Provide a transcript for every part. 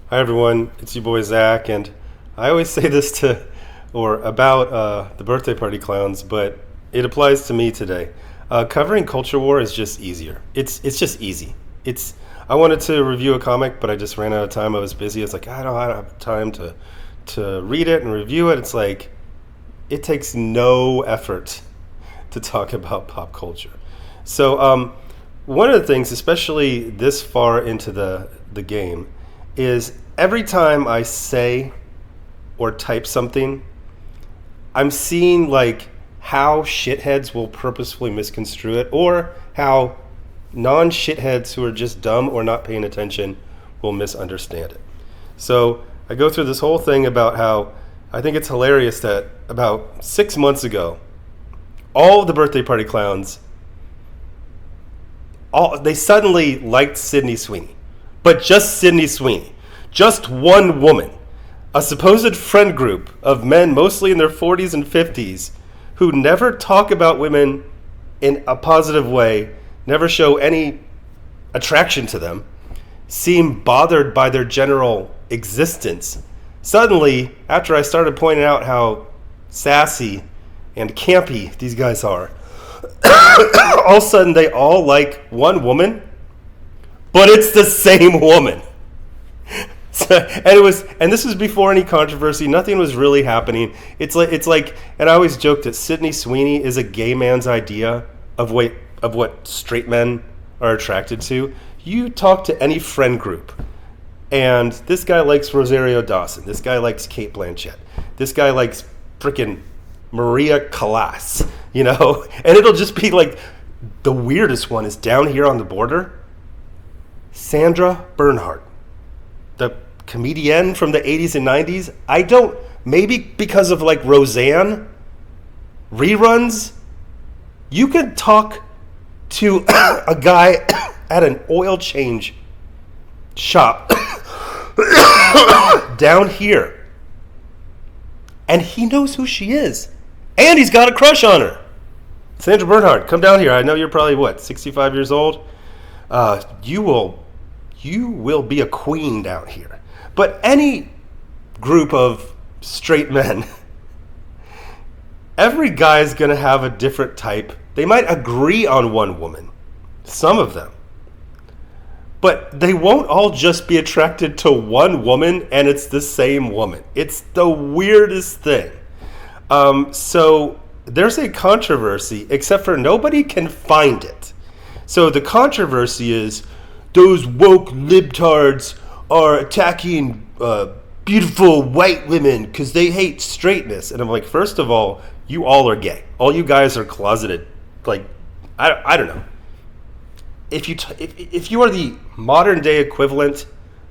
Hi everyone, it's your boy Zach, and I always say this to or about the birthday party clowns, but it applies to me today. Covering culture war is just easier. It's just easy. It's I wanted to review a comic, but I just ran out of time. I was busy. It's like I don't have time to read it and review it. It's like it takes no effort to talk about pop culture. So one of the things, especially this far into the game, is every time I say or type something, I'm seeing like how shitheads will purposefully misconstrue it, or how non-shitheads who are just dumb or not paying attention will misunderstand it. So I go through this whole thing about how I think it's hilarious that about 6 months ago, all of the birthday party clowns, they suddenly liked Sydney Sweeney. But just Sydney Sweeney. Just one woman. A supposed friend group of men, mostly in their 40s and 50s, who never talk about women in a positive way, never show any attraction to them, seem bothered by their general existence. Suddenly, after I started pointing out how sassy and campy these guys are, all of a sudden they all like one woman, but it's the same woman. And this was before any controversy. Nothing was really happening. It's like, and I always joke that Sydney Sweeney is a gay man's idea of what straight men are attracted to. You talk to any friend group, and this guy likes Rosario Dawson. This guy likes Kate Blanchett. This guy likes freaking Maria Callas. And it'll just be like the weirdest one is down here on the border. Sandra Bernhard, the comedian from the 80s and 90s. Maybe because of like Roseanne reruns, you could talk to a guy at an oil change shop down here, and he knows who she is, and he's got a crush on her. Sandra Bernhard, come down here. I know you're probably 65 years old. You will be a queen down here. But any group of straight men, every guy's going to have a different type. They might agree on one woman, some of them. But they won't all just be attracted to one woman, and it's the same woman. It's the weirdest thing. So there's a controversy, except for nobody can find it. So the controversy is those woke libtards are attacking beautiful white women because they hate straightness. And I'm like, first of all, you all are gay. All you guys are closeted. Like, I don't know. If you are the modern day equivalent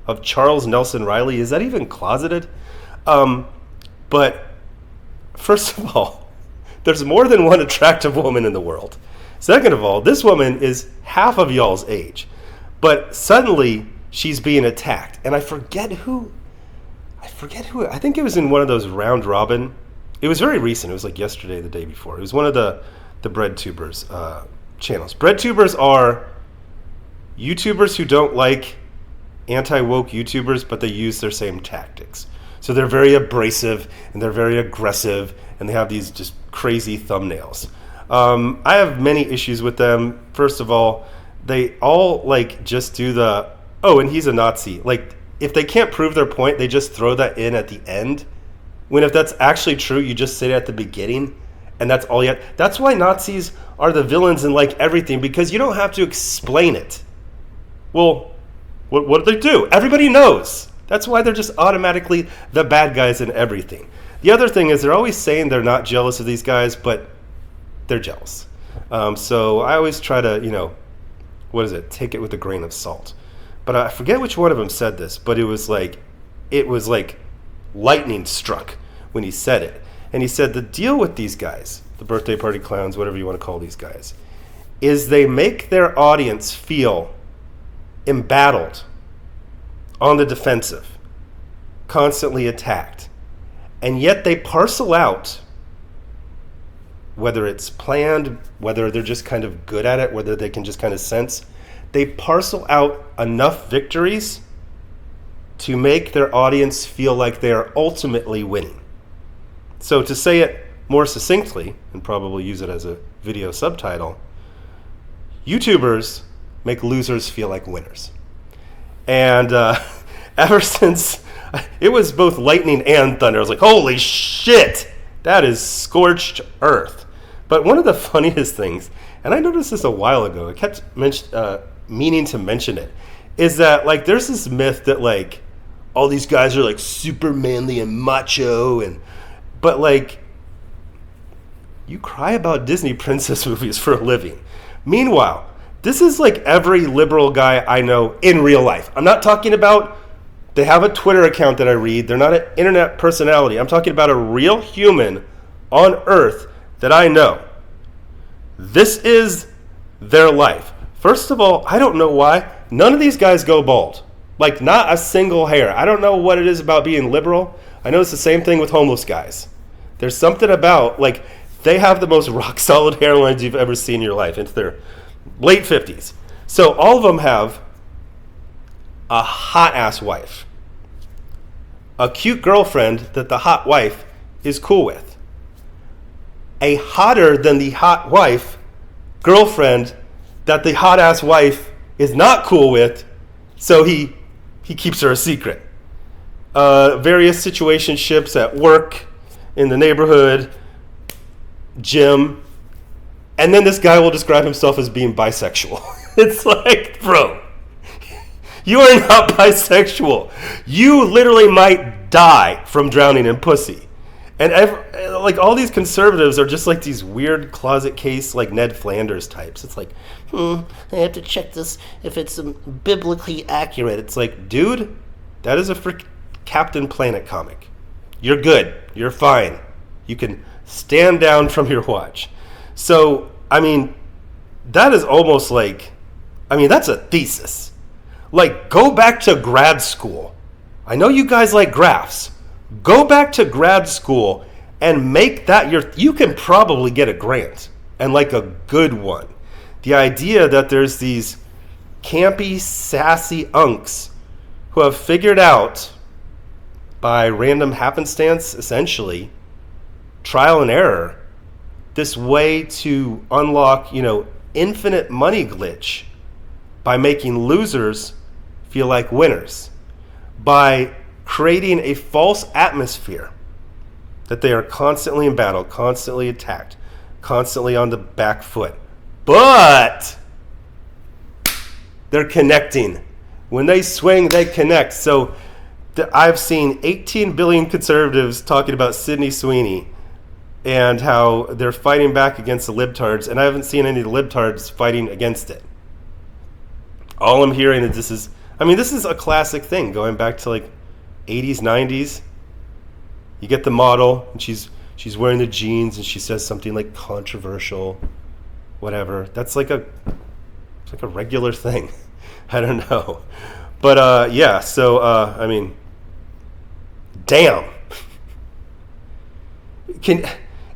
of Charles Nelson Riley, is that even closeted? But first of all, there's more than one attractive woman in the world. Second of all, this woman is half of y'all's age. But suddenly she's being attacked. And I forget who. I think it was in one of those round robin. It was very recent. It was like yesterday, the day before. It was one of the BreadTubers channels. BreadTubers are YouTubers who don't like anti-woke YouTubers, but they use their same tactics. So they're very abrasive, and they're very aggressive, and they have these just crazy thumbnails. I have many issues with them. First of all, they all just do and he's a Nazi. If they can't prove their point, they just throw that in at the end. When if that's actually true, you just say it at the beginning, and that's all you have. That's why Nazis are the villains in everything, because you don't have to explain it. Well, what do they do? Everybody knows. That's why they're just automatically the bad guys in everything. The other thing is they're always saying they're not jealous of these guys, but they're jealous. So I always try to, take it with a grain of salt. But I forget which one of them said this, but it was like lightning struck when he said it. And he said the deal with these guys, the birthday party clowns, whatever you want to call these guys, is they make their audience feel embattled, on the defensive, constantly attacked. And yet they parcel out, whether it's planned, whether they're just kind of good at it, whether they can just kind of sense, they parcel out enough victories to make their audience feel like they are ultimately winning. So to say it more succinctly, and probably use it as a video subtitle, YouTubers make losers feel like winners. And ever since, it was both lightning and thunder. I was like, holy shit, that is scorched earth. But one of the funniest things, and I noticed this a while ago, I kept meaning to mention it, is that like there's this myth that like all these guys are like super manly and macho, but like you cry about Disney princess movies for a living. Meanwhile, this is like every liberal guy I know in real life. I'm not talking about they have a Twitter account that I read. They're not an internet personality. I'm talking about a real human on earth that I know. This is their life. First of all, I don't know why none of these guys go bald. Like, not a single hair. I don't know what it is about being liberal. I know it's the same thing with homeless guys. There's something about, like, they have the most rock-solid hairlines you've ever seen in your life. Into their late 50s. So all of them have a hot-ass wife. A cute girlfriend that the hot wife is cool with. A hotter than the hot wife girlfriend that the hot-ass wife is not cool with, so he keeps her a secret. Various situationships at work, in the neighborhood, gym, and then this guy will describe himself as being bisexual. It's like, bro, you are not bisexual. You literally might die from drowning in pussy. And like all these conservatives are just like these weird closet case, like Ned Flanders types. It's like, I have to check this if it's biblically accurate. It's like, dude, that is a freaking Captain Planet comic. You're good. You're fine. You can stand down from your watch. So, I mean, that is almost like, I mean, that's a thesis. Like, go back to grad school. I know you guys like graphs. Go back to grad school and make that you can probably get a grant, and like a good one. The idea that there's these campy, sassy unks who have figured out by random happenstance, essentially, trial and error, this way to unlock, infinite money glitch by making losers feel like winners, by creating a false atmosphere that they are constantly in battle, constantly attacked, constantly on the back foot. But they're connecting. When they swing, they connect. So I've seen 18 billion conservatives talking about Sydney Sweeney and how they're fighting back against the libtards, and I haven't seen any of the libtards fighting against it. All I'm hearing is this is a classic thing going back to like 80s, 90s. You get the model, and she's wearing the jeans, and she says something like controversial, whatever. That's like it's like a regular thing. I don't know. But yeah, so I mean, damn.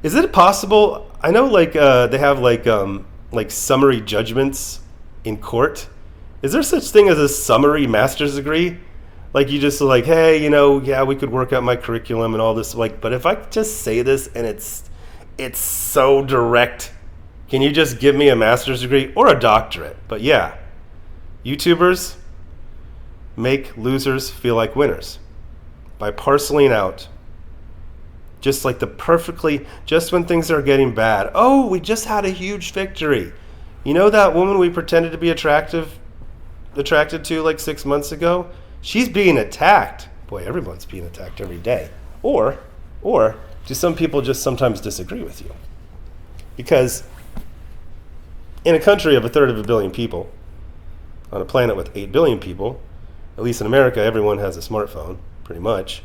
Is it possible? I know like they have like summary judgments in court. Is there such thing as a summary master's degree? Like you just like, hey, yeah, we could work out my curriculum and all this. Like, but if I just say this and it's so direct, can you just give me a master's degree or a doctorate? But yeah, YouTubers make losers feel like winners by parceling out just like just when things are getting bad. Oh, we just had a huge victory. You know that woman we pretended to be attracted to like 6 months ago? She's being attacked. Boy, everyone's being attacked every day. Or do some people just sometimes disagree with you? Because in a country of 1/3 billion people, on a planet with 8 billion people, at least in America, everyone has a smartphone, pretty much.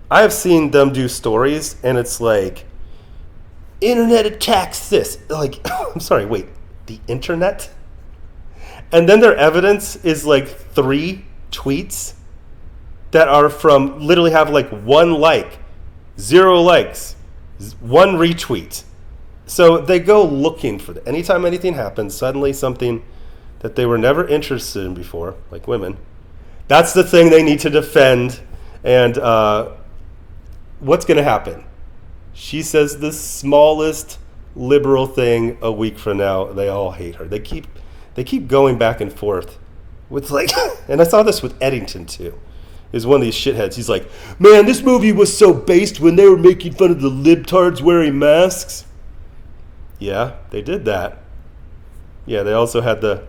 I have seen them do stories, and it's like, internet attacks this. Like, I'm sorry, wait, the internet? And then their evidence is like 3 tweets that are from, literally have like 1 like, 0 likes, 1 retweet. So they go looking for that. Anytime anything happens, suddenly something that they were never interested in before, like women, That's the thing they need to defend. And what's going to happen? She says the smallest liberal thing a week from now, they all hate her. They keep going back and forth with like, and I saw this with Eddington too. Is one of these shitheads. He's like, man, this movie was so based when they were making fun of the libtards wearing masks. Yeah, they did that. Yeah, they also had the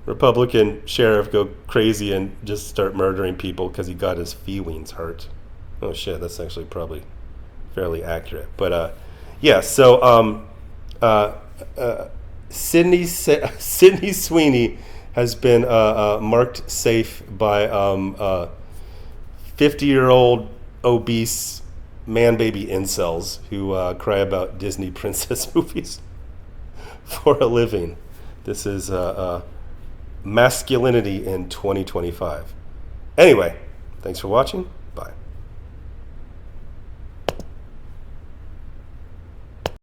Republican sheriff go crazy and just start murdering people because he got his feelings hurt. Oh shit, that's actually probably fairly accurate. But yeah, so Sydney Sweeney has been marked safe by 50-year-old obese man-baby incels who cry about Disney princess movies for a living. This is masculinity in 2025. Anyway, thanks for watching.